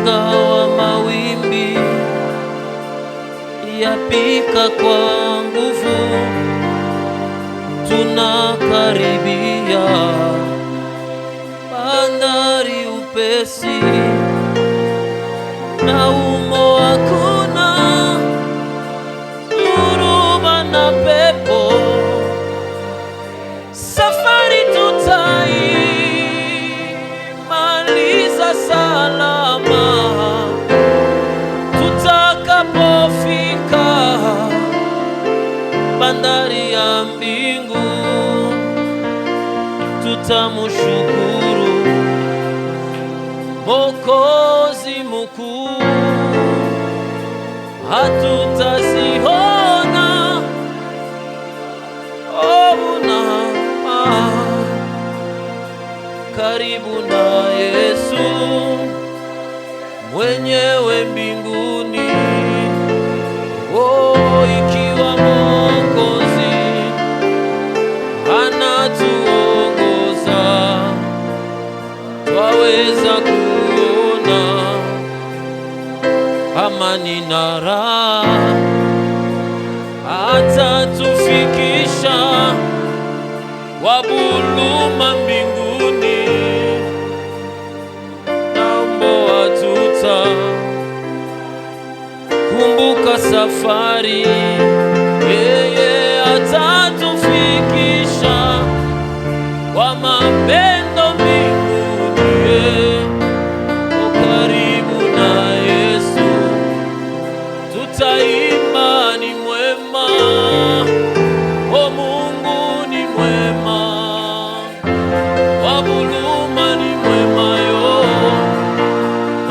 ingawa mawimbi yapika kwa nguvu, tunakaribia bandari upesi, na umo hakuna dhoruba na pepo. Safari tutaimaliza salama tutakapofika bandari ya mbingu. Tutamshukuru Mwokozi mkuu, hatutaziona ona karibu na Yesu mwenyewe mbinguni. Ikiwa Mwokozi anatuongoza, twaweza kuona amani na raha, atatufikisha wabuluma mbinguni. Naomba kumbuka safari, yeye atatufikisha kwa mapendo mbinguni. Karibu na Yesu tutaimba ni mwema, Mungu ni mwema, wabuluma ni mwema,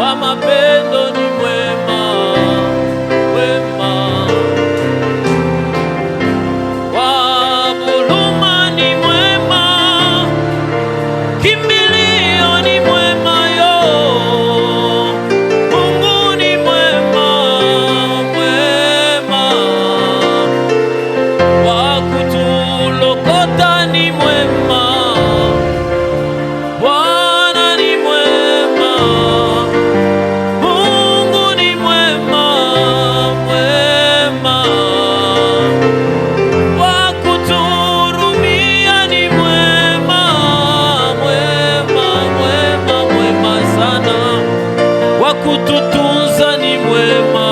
wa mapendo ni mwema. Kututunza ni mwema,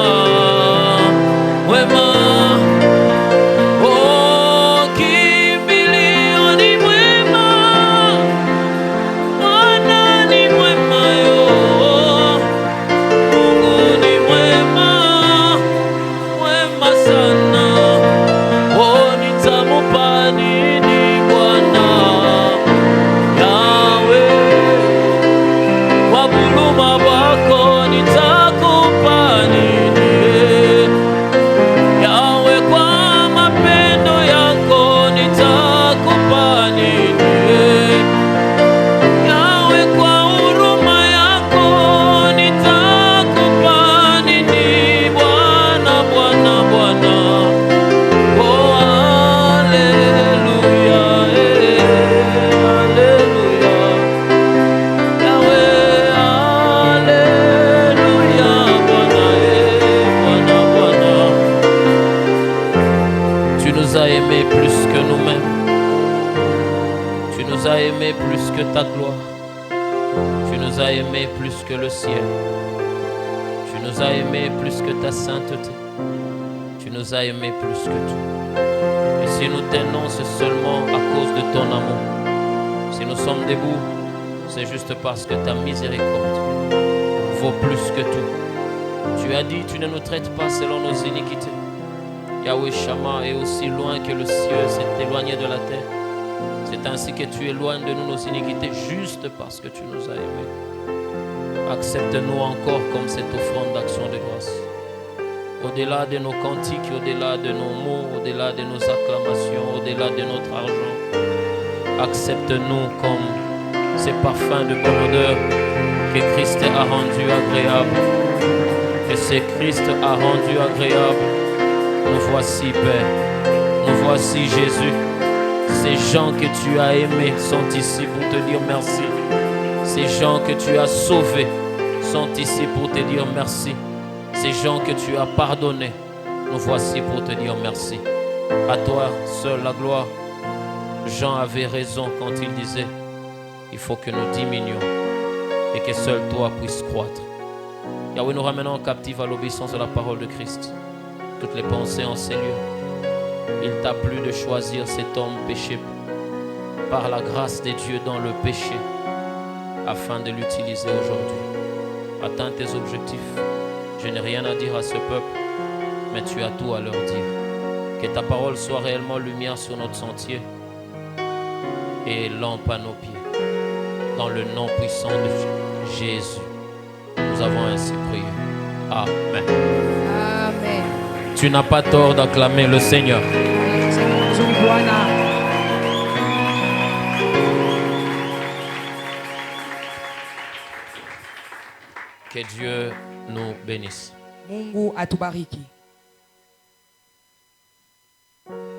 mwema. Kimbilio ni mwema, Bwana ni mwema, Mungu ni mwema, mwema sana. Nitamupa nini Bwana Yawe, wabuluma wako nitakupa nini Yawe, kwa mapendo yako nitakupa nini Yawe, kwa huruma yako nitakupa nini Bwana, Bwana, Bwana. Oh, haleluya, haleluya Yawe, tu nous as aimés plus que nous-mêmes. Tu nous as aimés plus que ta gloire. Tu nous as aimés plus que le ciel. Tu nous as aimés plus que ta sainteté. Tu nous as aimés plus que tout. Et si nous t'aimons, c'est seulement à cause de ton amour. Si nous sommes debout, c'est juste parce que ta miséricorde vaut plus que tout. Tu as dit, tu ne nous traites pas selon nos iniquités. Yahweh Shammah est aussi loin que le ciel s'est éloigné de la terre. C'est ainsi que tu éloignes de nous nos iniquités juste parce que tu nous as aimés. Accepte-nous encore comme cette offrande d'action de grâce. Au-delà de nos cantiques, au-delà de nos mots, au-delà de nos acclamations, au-delà de notre argent, accepte-nous comme ces parfums de bonne odeur que Christ a rendu agréable. Que ce Christ a rendu agréable. Nous voici, Père. Nous voici, Jésus. Ces gens que tu as aimés sont ici pour te dire merci. Ces gens que tu as sauvés sont ici pour te dire merci. Ces gens que tu as pardonnés, nous voici pour te dire merci. À toi seul la gloire. Jean avait raison quand il disait, il faut que nous diminuions et que seul toi puisses croître. Yahweh, nous ramenons captifs à l'obéissance de la parole de Christ. Toutes les pensées en ces lieux. Il t'a plu de choisir cet homme péché par la grâce de Dieu dans le péché afin de l'utiliser aujourd'hui. Atteins tes objectifs. Je n'ai rien à dire à ce peuple, mais tu as tout à leur dire. Que ta parole soit réellement lumière sur notre sentier et lampe à nos pieds. Dans le nom puissant de Jésus, nous avons ainsi prié. Amen. Amen. Tu n'as pas tort d'acclamer le Seigneur. Que Dieu nous bénisse. Mungu atubariki.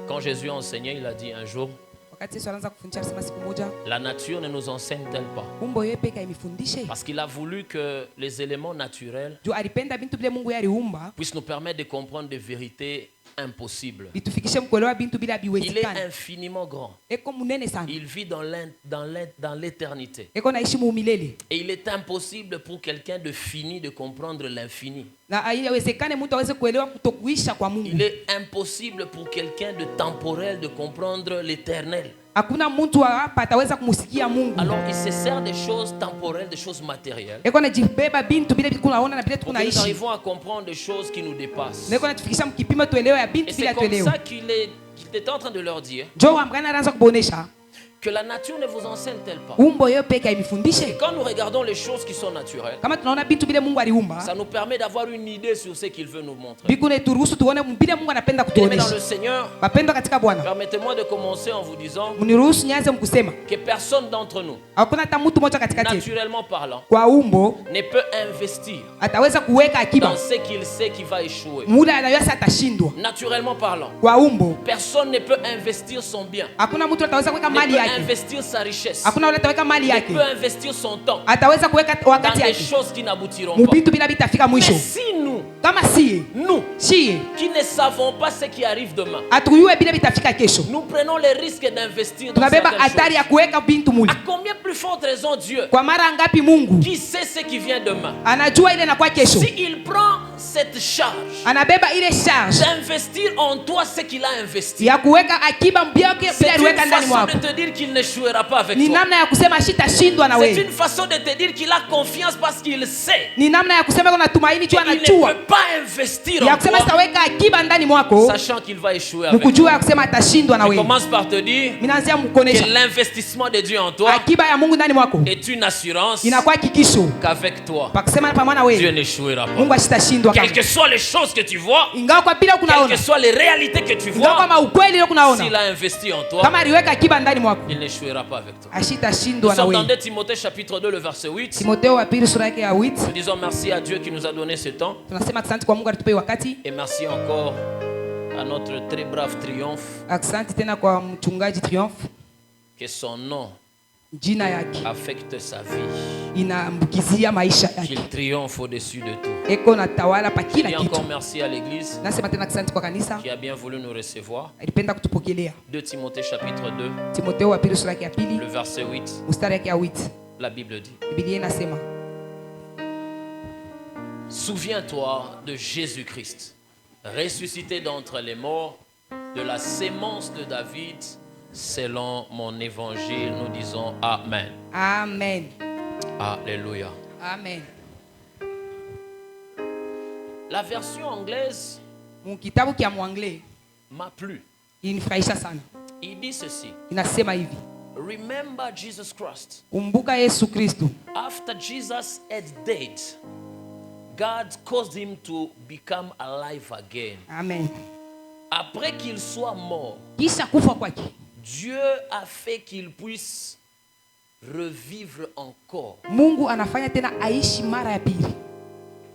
Quand Jésus enseignait, il a dit un jour, Wakati Yesu anaanza kufundisha alisema siku moja, la nature ne nous enseigne-t-elle pas? Mungu yeye pekee imefundishe. Parce qu'il a voulu que les éléments naturels Juu alipenda bintu vile Mungu yaliumba puissent nous permettre de comprendre des vérités impossibles. bitufikishe mkuelewa bintu bila Il est biwezekana. infiniment grand. Eko munene sana. Il vit dans l'éternité. Eko naishi muumilele. Et il est impossible pour quelqu'un de fini de comprendre l'infini. Na haiwezekane mtu aweze kuelewa kutokuisha kwa Mungu. Il est impossible pour quelqu'un de temporel de comprendre l'éternel. Hakuna mtu hapa ataweza kumusikia Mungu. Alors il se sert des choses temporelles, des choses matérielles. Eko najibeba bintu bila tunaona na bila Pour que nous tunaishi. arrivons à comprendre des choses qui nous dépassent. Eko natufikisha mkipimo tuelewe ya Et bintu c'est bila comme tuelewe. ça qu'il était en train de leur dire Njoo amgana anaanza kubonesha. que la nature ne vous enseigne-t-elle pas? Umbo yeye pekee imefundishe. Quand nous regardons les choses qui sont naturelles, Kama tunaona bintu vile Mungu aliumba, ça nous permet d'avoir une idée sur ce qu'il veut nous montrer. bikune turuhusu tuone vile Mungu anapenda Bien-aimés dans le kutuonesha. Seigneur, Wapendwa katika Bwana, permettez-moi de commencer en vous disant mniruhusu nianze mkusema que personne d'entre nous, hakuna hata mtu mmoja katikati yetu naturellement parlant, kwa umbo ne peut investir ataweza kuweka akiba dans ce qu'il sait qui va échouer. muda anayose atashindwa. Naturellement parlant, Kwa umbo personne ne peut investir son bien, hakuna mtu ataweza kuweka ne mali peut yake, investir sa richesse, hakuna yule ataweka mali ne yake, peut investir son temps ataweza kuweka dans wakati des yake choses qui n'aboutiront pas. mubitu bila bitafika Mais mwisho. si nous, Kama sie sie qui ne savons pas ce qui arrive demain, atuyue bila bitafika kesho, nous prenons les risques d'investir dans tunabeba certaines hatari ya choses. kuweka bintu muli. À combien plus forte raison Dieu, Kwa mara ngapi Mungu qui sait ce qui vient demain, anajua ile inakuwa kesho, s'il prend cette charge anabeba ile charge d'investir en toi ce qu'il a investi, ya kuweka akiba mbyake c'est bila une aliweka ndani façon mwako. de te dire qu'il n'échouera pas avec Ni toi. namna ya kusema shitashindwa na C'est wewe. une façon de te dire qu'il a confiance parce qu'il sait Ni namna ya kusema kuna tumaini tu qu'il ne anajua peut pas investir ya en kusema toi, sitaweka akiba ndani mwako, sachant qu'il va échouer avec toi. mkujua ya kusema atashindwa na Je wewe. commence par te dire Minaanzia que mkuonesha l'investissement de Dieu en toi akiba ya Mungu ndani mwako est une assurance inakuwa hakikisho qu'avec toi, pa kusema pamoja na Dieu wewe n'échouera pas. Mungu asitashindwa Quelles kama. que soient les choses que tu vois, Ingawa kwa bila quelles kunaona, que soient les réalités que tu ingawa vois, kama ukweli ile kunaona, s'il a investi en toi, kama aliweka akiba ndani mwako il n'échouera pas avec toi. Nous ashitashindwa na sommes dans wewe. 2 Timothée chapitre 2, le verset 8. Timotheo wa pili sura yake ya 8. Nous disons merci à Dieu qui nous a donné ce temps. Tunasema asante kwa Mungu alitupe wakati. Et merci encore à notre très brave triomphe. Asante tena kwa mchungaji Triumph, Que son nom jina yake affecte sa vie. inaambukizia maisha yake, Qu'il triomphe au-dessus de tout. eko na tawala pa Je kila dis kitu. encore merci à l'église Nasema tena asante kwa kanisa qui a bien voulu nous recevoir. ilipenda kutupokelea. 2 Timothée chapitre 2, Timotheo wa pili sura yake ya pili le verset 8. mstari yake ya 8, La Bible dit: Biblia inasema Souviens-toi de Jésus-Christ, ressuscité d'entre les morts, de la sémence de David, selon mon évangile. Nous disons Amen. amen, Alléluia. amen. La version anglaise Mu kitabu kia Mwangle m'a plu. ilinifurahisha sana, Il dit ceci: inasema hivi: Remember Jesus Christ. kumbuka Yesu Kristo. After Jesus had died, God caused him to become alive again. Amen. Après qu'il soit mort, Kisha kufa kwake Dieu a fait qu'il puisse revivre encore. Mungu anafanya tena aishi mara ya pili.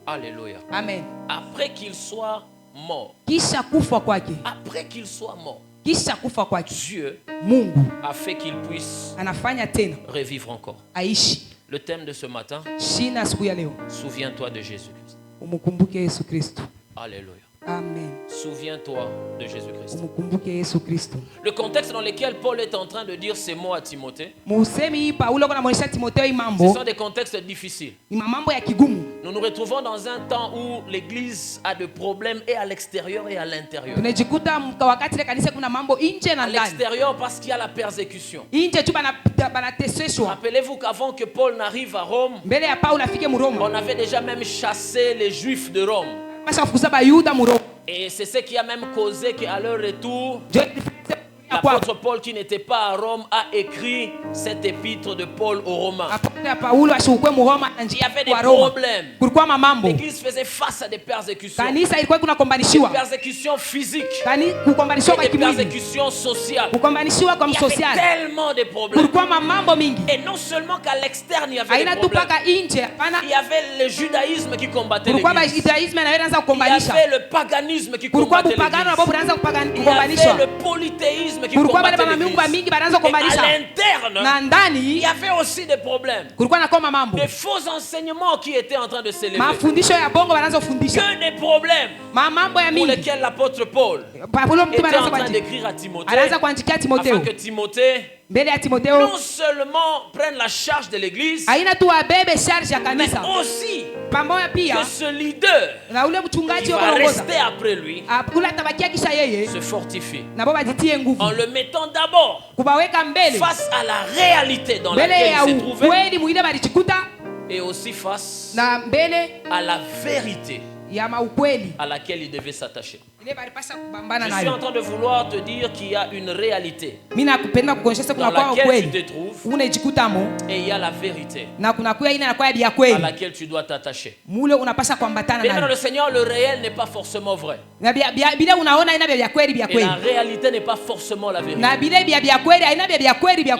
Alléluia. Amen. Après qu'il soit mort, Kisha kufa kwake, après qu'il soit mort, kisha kufa kwake, Dieu Mungu a fait qu'il puisse anafanya tena revivre encore. aishi. Le thème de ce matin, Shina siku ya leo. souviens-toi de Jésus-Christ. Umukumbuke Yesu Kristo. Alléluia. Amen. Souviens-toi de Jésus-Christ. Umukumbuke Yesu Kristo. Le contexte dans lequel Paul est en train de dire ces mots à Timothée, Musemi Paulo kuna mwonyesha Timotheo ce imambo. sont des contextes difficiles. Ni mambo ya kigumu. Nous nous retrouvons dans un temps où l'église a des problèmes et à l'extérieur et à l'intérieur. Tunajikuta wakati ile kanisa kuna mambo nje na À ndani. l'extérieur parce qu'il y a la persécution. Nje tu banateseshwa. Rappelez-vous qu'avant que Paul n'arrive à Rome, Mbele ya Paulo afike mu Roma. on avait déjà même chassé les Juifs de Rome. Masha kufukuza Bayuda mu Roma. Et c'est ce qui a même causé qu'à leur retour, l'apôtre Paul, qui n'était pas à Rome, a écrit cette épître de Paul aux Romains. Il y avait des problèmes. L'église faisait face à des persécutions. Des persécutions physiques. Et des persécutions sociales. Il y avait tellement de problèmes. Et non seulement qu'à l'externe, il y avait des problèmes. Il y avait le judaïsme qui combattait l'église. Il y avait le paganisme qui combattait l'église. Il y avait le polythéisme qui combattait l'église. Et à l'interne, il y avait aussi des problèmes. Des faux enseignements qui étaient en train de s'élever. Que des problèmes pour lesquels l'apôtre Paul était en train d'écrire à Timothée, afin que Timothée non seulement prenne la charge de l'église, mais aussi que ce leader qui va rester après lui se fortifie. En le mettant d'abord face à la réalité dans laquelle il s'est trouvé, et aussi face à la vérité à laquelle il devait s'attacher. Je suis en train de vouloir te dire qu'il y a une réalité dans laquelle tu te trouves, et il y a la vérité à laquelle tu dois t'attacher. Bien dans le Seigneur, le réel n'est pas forcément vrai. Et la réalité n'est pas forcément la vérité. Il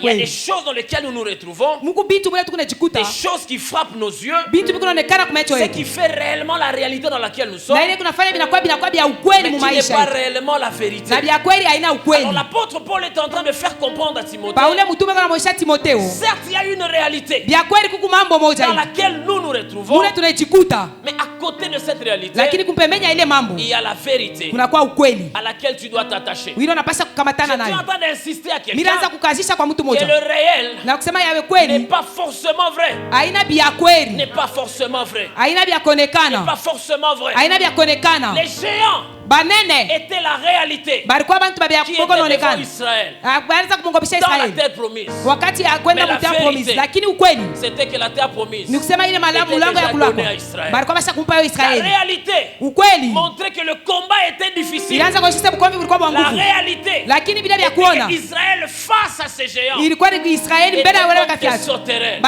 y a des choses dans lesquelles nous nous retrouvons, des choses qui frappent nos yeux, ce qui fait réellement la réalité dans laquelle nous sommes, mais qui n'est pas réellement la vérité. Alors l'apôtre Paul est en train de faire comprendre à Timothée, certes il y a une réalité dans laquelle nous nous retrouvons, mais à côté de cette réalité, il y a la vérité à laquelle tu dois t'attacher. Je suis en train d'insister à quelqu'un que le réel n'est pas forcément vrai. N'est pas forcément vrai. N'est pas forcément vrai. Les géants était la réalité qui était devant Israël dans la terre promise. Mais la vérité, c'était que la terre promise était déjà donnée à Israël. La réalité montrait que le combat était difficile. La réalité était que Israël face à ces géants était comme des sauterelles.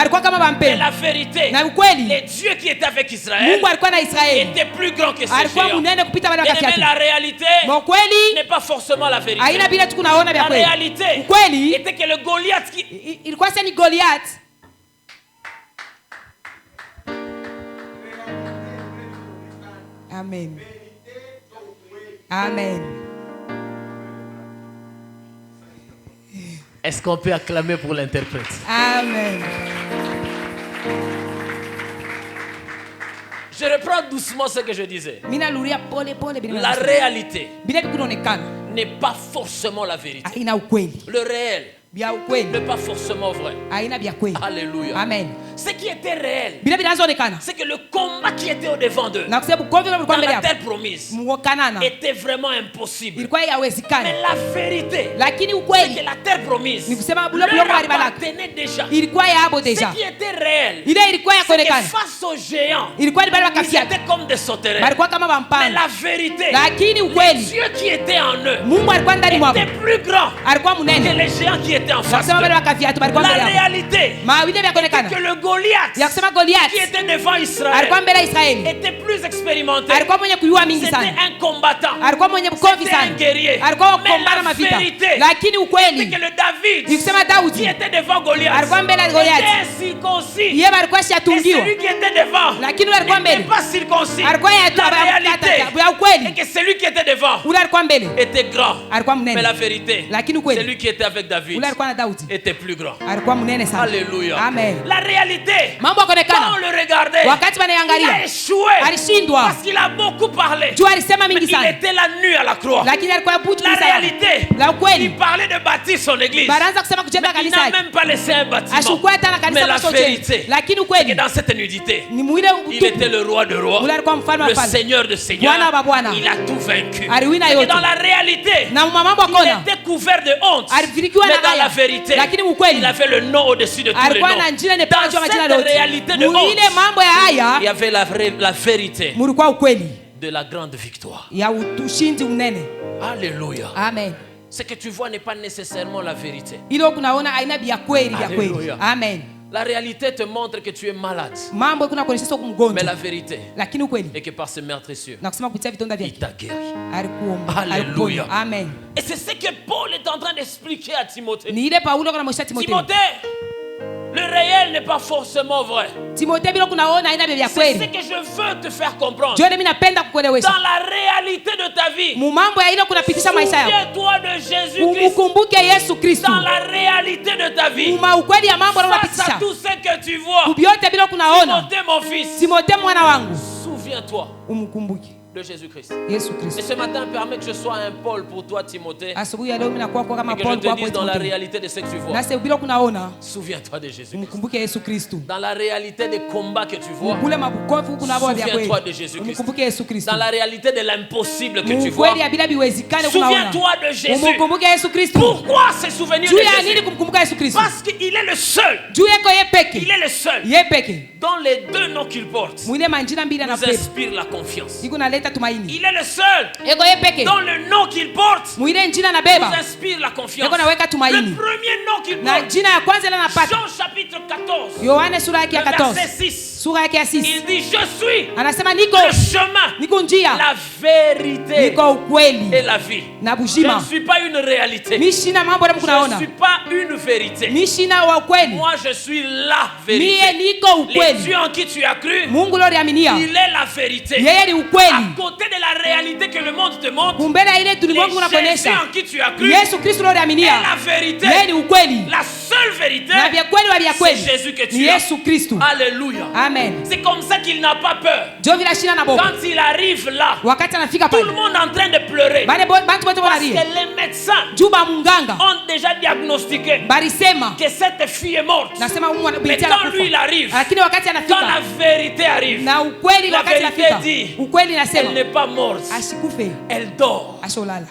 Mais la vérité, les dieux qui étaient avec Israël étaient plus grands que ces géants. La réalité n'est pas forcément la vérité. La réalité était que le Goliath Amen. Amen. Est-ce qu'on peut acclamer pour l'interprète? Amen. Je reprends doucement ce que je disais. La réalité n'est pas forcément la vérité. Le réel n'est pas forcément vrai. Alléluia. Amen. Ce qui était réel, c'est que le combat qui était au devant d'eux, dans la terre promise, était vraiment impossible. Mais la vérité, c'est que la terre promise leur appartenait déjà. Ce qui était réel, c'est que face aux géants, ils étaient comme des sauterelles. Mais la vérité, les dieux qui étaient en eux étaient plus grands que les géants qui étaient en face d'eux. La réalité, c'est que le Goliath qui était devant Israël était plus expérimenté expérimenté. alikuwa mwenye kujua mingi C'était sana, un combattant. alikuwa mwenye mkovi C'était un sana, guerrier. alikuwa Mais kukombana la mavita. vérité, Lakini c'est ukweli que le David ni kusema qui Daudi était devant Goliath alikuwa mbele ya était Goliathi, incirconcis. yeye alikuwa Et shatungiwa, celui qui était devant lakini yule alikuwa n'était mbele, pas circoncis. alikuwa La réalité ya est ukweli, que celui qui était devant ule alikuwa mbele, était grand. alikuwa Mais la mnene, vérité, lakini ukweli celui qui était avec David ule alikuwa na Daudi était plus grand. alikuwa mnene sana. Alléluia. Amen. La réalité, Mambo quand on yakaonekana le regardait, wakati il a wanaangalia, échoué alishindwa parce qu'il a beaucoup parlé. juu alisema Mais mingi il sana, était la nuit à la croix. lakini alikuwa butu La sana. réalité, La il ukweli parlait de bâtir son église. baraanza kusema kujenga Mais il kanisa n'a yake, même pas laissé un bâtiment. ashukua hata na Mais kanisa la masoche, vérité, lakini c'est que ukweli dans cette nudité, ni mwile il était utupu, le roi de rois, ule alikuwa mfalme wa le falme, seigneur de seigneurs. Bwana wa bwana. Il a tout vaincu. aliwina Et yote, dans la réalité, na mambo il akona était couvert de honte. alifirikiwa Mais na dans la haya, vérité, lakini il ukweli avait le nom au-dessus de tous les alikuwa noms. na njira nepaka juu ya Dans majina cette yote. réalité de Muile honte, mambo ya il y haya avait la vérité mulikuwa ukweli de la grande victoire. ya ushindi unene. Alléluia. Amen. Ce que tu vois n'est pas nécessairement la vérité. Ile kunaona aina vya kweli vya kweli. Hallelujah. Amen. La réalité te montre que tu es malade. Mambo kuna kuonyesha Mais kumgonjwa, la vérité lakini ukweli est que par ce meurtrissure, na kusema kupitia vitonda il vyake t'a guéri. alikuomba, Hallelujah. alikuponya. Amen. Et c'est ce que Paul est en train d'expliquer à Timothée. Ni ile Paulo kuna mwishia Timotheo. Timothée, le réel n'est pas forcément vrai. Timotheo bila kunaona aina vya C'est ce kweli. que je veux te faire comprendre. Jole mimi napenda kukuelewesha. Dans la réalité de ta vie, Mu mambo ya ile kunapitisha maisha yako. souviens-toi de Jésus-Christ. Umukumbuke Yesu Kristo. Dans la réalité de ta vie, Uma ukweli ya mambo face à unapitisha. tout ce que tu vois, Kubyote bila kunaona. Timothée mon fils, Timotheo mwana wangu, souviens-toi umkumbuke de Jésus-Christ. Yesu Et Kristo. ce matin, permets que je sois un Paul pour toi, Timothée, Asubuhi ya leo mimi nakuwa kwa kama et que je Paul te kwa dise dans la Timotheo. réalité de ce que tu vois. Na sasa bila kunaona, Souviens-toi de Jésus-Christ. umkumbuke Yesu Kristo. Dans la réalité des combats que tu vois, Kule mabukofu kuna baba vya kweli. souviens-toi de Jésus-Christ. Umkumbuke Yesu Kristo. Dans la réalité de l'impossible que tu vois, Ukweli ya bila biwezekane kunaona. souviens-toi de Jésus. Umkumbuke Yesu Kristo. Pourquoi se souvenir Juu de ya nini Jésus? kumkumbuka Yesu Kristo? Parce qu'il est le seul. Juu yako yeye peke. Il est le seul Yeye peke. dont les deux noms qu'il porte Mwile manjina mbili nous anapenda. inspirent la confiance. Iko naleta tumaini. Il est le seul Eko yeye peke. dont le nom qu'il porte Mwile njina nous anabeba. inspire la confiance. Eko naweka Le tumaini. premier nom qu'il Na porte, jina ya kwanza ile anapata. Jean chapitre 14, Yohane sura yake ya le 14. verset 6, Sura yake ya 6. il dit, je suis Anasema niko le chemin, niko njia. la vérité Niko ukweli et la vie. na Je buzima. ne suis pas une réalité. Mimi sina mambo ya Je ne kunaona. suis pas une vérité. Mimi sina wa ukweli. Moi, je suis la Mie vérité. niko Les ukweli. dieux en qui tu as cru, Mungu lori aminia. il est la vérité. Yeye ni À ukweli. côté de la réalité que le monde te montre, Kumbele ile les tulimwengu Jésus unakuonyesha. en qui tu as cru Yesu Kristo lori est aminia. la vérité. Yeye ni ukweli. La seule vérité, Na vya kweli wa vya c'est kweli. Jésus que Ni tu as. Yesu Kristo. Alléluia. Amen. C'est comme ça qu'il n'a pas peur. Jo vila shina na boka. Quand il arrive là, Wakati anafika tout le pale. monde est en train de pleurer. Bale bantu wote Parce que wanalia. les médecins Juba munganga. ont déjà diagnostiqué Barisema. que cette fille est morte. Nasema mwana Mais binti quand lui il anakufa. arrive, Lakini wakati quand la anafika vérité arrive, na ukweli la wakati vérité anafika. dit, Ukweli elle nasema n'est pas morte, ashikufe. elle dort. Asholala.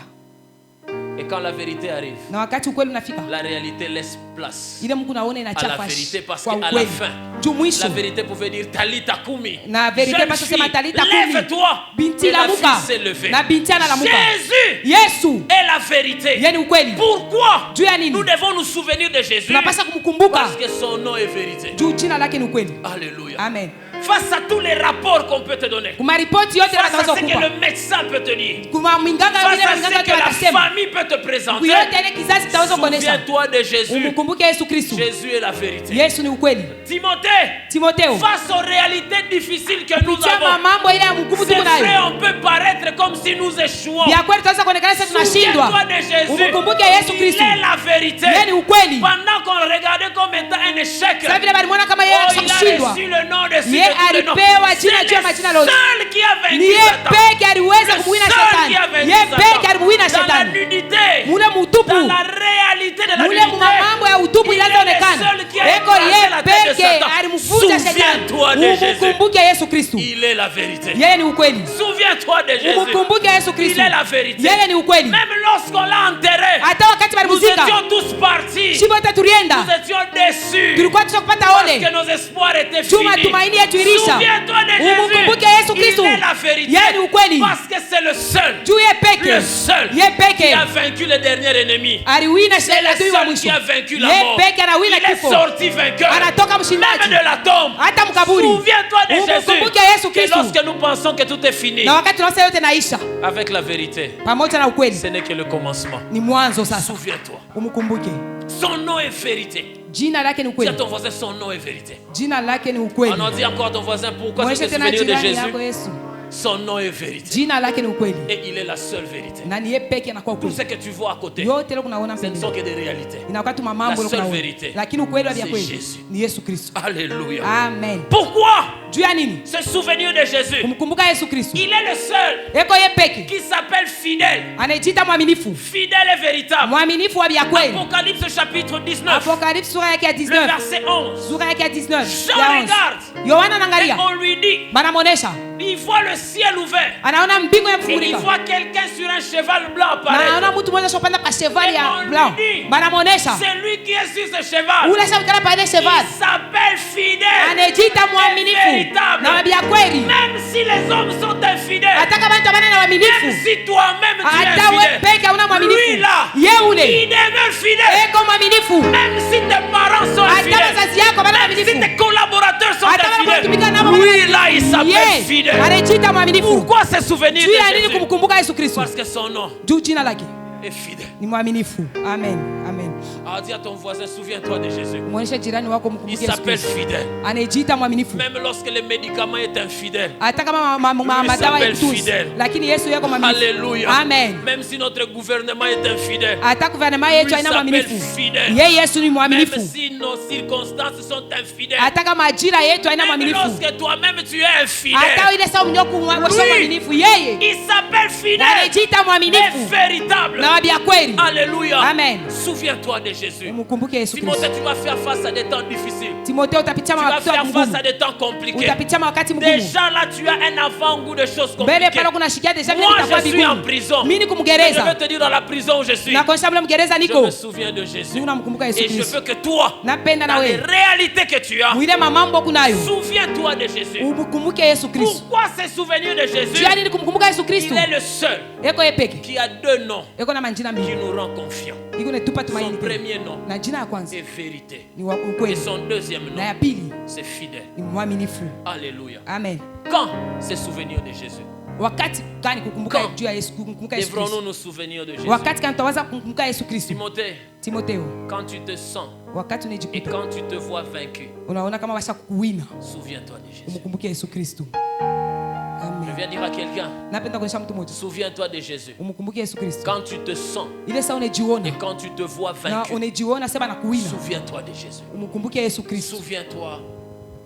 Et quand la vérité arrive, Na wakati ukweli unafika. la réalité laisse place Ile Mungu naona à la inachafa. vérité parce Kwa qu'à la ukweli. fin, Juu mwisho. la vérité pouvait dire Talita Kumi. Na vérité Jeune pasha fille, sema Talita Kumi. lève-toi. Binti Et la lamuka. fille s'est levée. Na binti analamuka. Jésus Yesu. est la vérité. Yeye ni ukweli. Pourquoi Juu ya nini? nous devons nous souvenir de Jésus? Tunapaswa kumkumbuka. Parce que son nom est vérité. Juu jina lake ni ukweli. Alléluia. Amen. Face à tous les rapports qu'on peut te donner, Kuma ripoti yote face à wanaweza ce que kukupa. le médecin peut te dire, Kuma minganga face vile à minganga ce yote que la watasema. famille peut te présenter, Kuyote ile kizazi kitaweza kuonesha. souviens-toi de Jésus. Umkumbuke Yesu Kristo. Jésus est la vérité. Yesu ni ukweli. Timothée, Timotheo. face aux réalités difficiles que nous Kupitia avons, mambo ile ya mgumu c'est tuko vrai, nayo. on peut paraître comme si nous échouons. Ya kweli tunaweza kuonekana sasa tunashindwa. Souviens-toi de Jésus. Umkumbuke Yesu Il Kristo. est la vérité. Yeye ni ukweli. Pendant qu'on le regardait comme étant un échec, Sasa vile balimwona kama yeye oh, anataka il a kushindwa. reçu le nom de Yeye alipewa jina juu ya majina yote. seul qui a Ni vaincu yeye Satan. peke aliweza Le kumuwina seul qui a shetani. vaincu Yeye peke Satan. alimuwina Dans la shetani. nudité, Mule mutupu. dans la réalité de la Mule nudité, mambo ya utupu il est inazoonekana. le seul qui a Eko écrasé yeye la tête de peke Satan. alimvunja shetani. Souviens-toi de Jésus. Umkumbuke Yesu Kristo. Il est la vérité. Yeye ni ukweli. Souviens-toi de Jésus. Umkumbuke Yesu Il Kristo. est la vérité. Yeye ni ukweli. Même lorsqu'on l'a enterré, Hata wakati nous balimuzika. étions tous partis. Shibo wote tulienda. Nous étions déçus. Tulikuwa tutakupata Parce ole. que nos espoirs étaient Juu finis. matumaini yetu ilisha. Souviens-toi de Umkumbuke Jésus. Yesu Kristo. Il est la vérité. Yeye ni ukweli. Parce que c'est le seul. Juu yeye peke. Le seul Yeye qui peke. a vaincu le dernier ennemi. Aliwina C'est le adui wa seul mwisho. qui a vaincu la Yeye mort. peke anawina Il est kifo. sorti vainqueur. Anatoka Même mshindaji. de la tombe. Hata mkaburi. Souviens-toi de Jésus. Umkumbuke Yesu Que Kristo. lorsque nous pensons que tout est fini, Na wakati tunaona yote naisha. avec la vérité, Pamoja na ukweli. ce n'est que le commencement. Ni mwanzo sasa. Souviens-toi. Umkumbuke. Son nom est vérité. Jina lake ni Dis à ukweli. ton voisin, son nom est vérité. Jina lake ni ukweli. On en dit encore à ton voisin, pourquoi tu Mweshe te tena souvenir de jirani yako Jésus? Yesu. Son nom est vérité. Jina lake ni ukweli. Et il est la seule vérité. Na ni yeye peke anakuwa Tout ukweli. ce que tu vois à côté, Yote leo kunaona ce ne sont mbele. que des réalités. Inakuwa tu La mambo leo seule kunaona. vérité, Lakini ukweli wa c'est kweli Jésus. ni Yesu Kristo. Alléluia. Amen. Pourquoi Juu ya nini? se souvenir de Jésus? Kumkumbuka Yesu Kristo. Il est le seul Eko yeye peke. qui s'appelle fidèle. Anajiita mwaminifu. Fidèle et véritable. Mwaminifu wa vya kweli. Apocalypse chapitre 19, Apocalypse sura yake ya le 19. verset 11. Sura yake ya 19. Jean ya 11. regarde. Yohana Et anaangalia. on lui dit, Banamuonesha. il voit le ciel ouvert. Anaona mbingu Et il imefungulika. voit quelqu'un sur un cheval blanc Na anaona apparaître. mtu mmoja shopanda pa cheval Et ya on lui blanc. dit, Banamuonesha. c'est lui qui est sur ce cheval. Ule shabikana pa ile cheval. Il s'appelle fidèle. Anajiita et mwaminifu. véritable. Na wabia kweli. Même si les hommes sont infidèles, Hata kama mtu abana na même waaminifu. si toi-même tu es Hata wewe infidèle, peke hauna lui mwaminifu. là, Yeye ule. il demeure fidèle. Eko mwaminifu. Même si tes parents sont Hata infidèles, wazazi yako bana même si waaminifu. tes collaborateurs sont Hata kama unatumika infidèles, nao lui là, il s'appelle fidèle. anajiita mwaminifu. Pourquoi se souvenir Juu ya de nini Jésus? kumkumbuka Yesu Kristo? Parce que son nom Juu jina lake est fidèle. ni mwaminifu. Amen. Amen. Alors dis à ton voisin, souviens-toi de Jésus. Muoneshe jirani wako Il mkumbuke Yesu s'appelle Kristo. fidèle. Anajiita mwaminifu. Même lorsque le médicament est infidèle. Hata kama madawa s'appelle yetu. fidèle. Lakini Yesu yako mwaminifu. Alléluia. Amen. Même si notre gouvernement est infidèle. Hata gouvernement yetu Lui haina s'appelle mwaminifu. fidèle. Yeye Yesu ni Même mwaminifu. si nos circonstances sont infidèles. Hata kama ajira yetu haina Même mwaminifu. lorsque toi-même tu es Hata infidèle. ile saa mnyoku wa Lui. mwaminifu yeye. Il s'appelle fidèle. Anajiita Et mwaminifu. véritable. Na wabia kweli. Alléluia. Amen. Souviens-toi de Jésus. Umkumbuke Yesu Kristo. Timothée, tu vas faire face à des temps difficiles. Timotheo utapitia Tu vas wakati faire face à mgumu. des temps compliqués. Utapitia wakati mgumu. Déjà là, tu as un avant-goût de choses Mbele compliquées. pale kuna shikia deja vile Moi, vitakuwa je suis en vigumu. prison. Mimi Je niko veux mgereza. te dire dans la prison où je suis. Na kuonyesha vile mgereza Je niko. me souviens de Jésus. Unamkumbuka Yesu Et je Kristo. veux que toi, Napenda na dans les wewe. réalités que tu as, Mwile mamambo kunayo. souviens-toi de Jésus. Umkumbuke Yesu Kristo. Pourquoi se souvenir de Jésus? Jua nini kumkumbuka Yesu Kristo? Il est le seul Eko yeye peke. qui a deux noms Eko na manjina qui mbili. nous rend confiants. Iko netupa Son tumaini tena. premier nom Na jina ya kwanza est vérité. ni wa Et ukweli. son deuxième Na ya nom, pili c'est fidèle. ni mwaminifu. Alléluia. Amen. Quand se souvenir de Jésus? Wakati gani kukumbuka Quand juu ya Yesu kumkumbuka Yesu Devrons-nous Kristo? nous souvenir de Jésus? Wakati gani tutawaza kumkumbuka Yesu Kristo? Timothée, Timotheo, quand tu te sens wakati et unajikuta quand tu te vois vaincu, unaona kama washa kuwina, souviens-toi de Jésus. umkumbuke Yesu Kristo. Je Amen. viens dire à quelqu'un, Napenda kuonyesha mtu mmoja, souviens-toi de Jésus. umkumbuke Yesu Kristo. Quand tu te sens Ile saa et unajiona quand tu te vois na vaincu, unajiona sema na kuwina, souviens-toi de Jésus. umkumbuke Yesu Kristo. Souviens-toi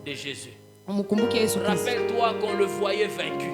de Jésus. Umkumbuke Yesu Kristo. Rappelle-toi qu'on le voyait vaincu.